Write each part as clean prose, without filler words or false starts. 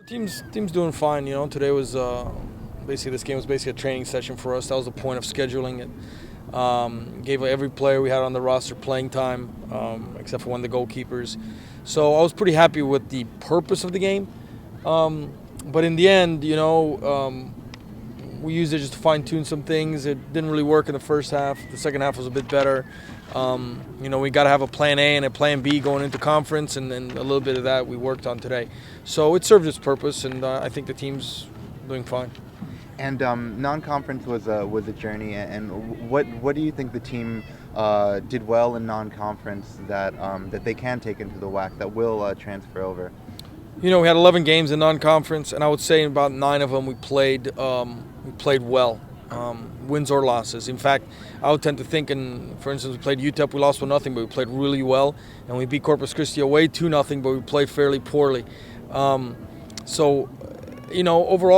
Team's doing fine. Today was basically this game was basically a training session for us. That was the point of scheduling it. Gave every player we had on the roster playing time, except for one of the goalkeepers. So I was pretty happy with the purpose of the game. But in the end, we used it just to fine-tune some things. It didn't really work in the first half. The second half was a bit better. We got to have a plan A and a plan B going into conference, and then a little bit of that we worked on today. So it served its purpose, and I think the team's doing fine. And non-conference was a journey. And what do you think the team did well in non-conference that they can take into the WAC that will transfer over? We had 11 games in non-conference, and I would say in about 9 of them we played well, wins or losses. In fact, I would tend to think, for instance, we played UTEP, we lost 1-0, but we played really well, and we beat Corpus Christi away 2-0, but we played fairly poorly. Overall,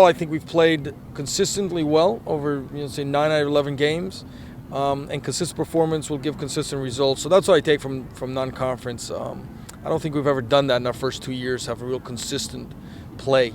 I think we've played consistently well over, say 9 out of 11 games, and consistent performance will give consistent results. So that's what I take from non-conference. I don't think we've ever done that in our first 2 years, have a real consistent play.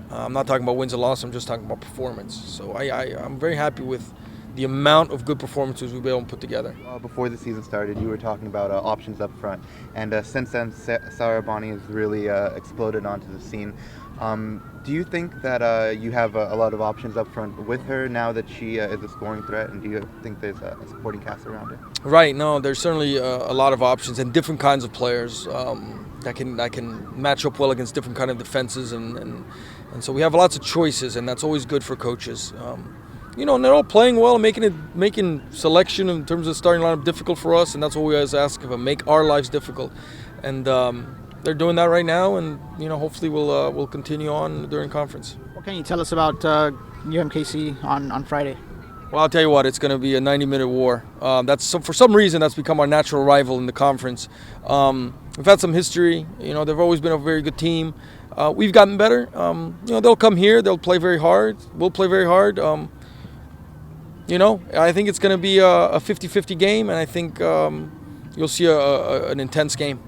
I'm not talking about wins and losses, I'm just talking about performance. So I'm very happy with the amount of good performances we've been able to put together. Before the season started, you were talking about options up front, and since then, Sarah Bonnie has really exploded onto the scene. Do you think that you have a lot of options up front with her now that she is a scoring threat, and do you think there's a supporting cast around her? Right, no, there's certainly a lot of options and different kinds of players that can match up well against different kind of defenses, and so we have lots of choices, and that's always good for coaches. And they're all playing well, making selection in terms of starting lineup difficult for us, and that's what we always ask of them, make our lives difficult. And they're doing that right now, and hopefully we'll continue on during conference. What can you tell us about UMKC on Friday? Well, I'll tell you what, it's going to be a 90-minute war. For some reason that's become our natural rival in the conference. We've had some history. They've always been a very good team. We've gotten better. They'll come here. They'll play very hard. We'll play very hard. I think it's going to be a 50-50 game, and I think you'll see an intense game.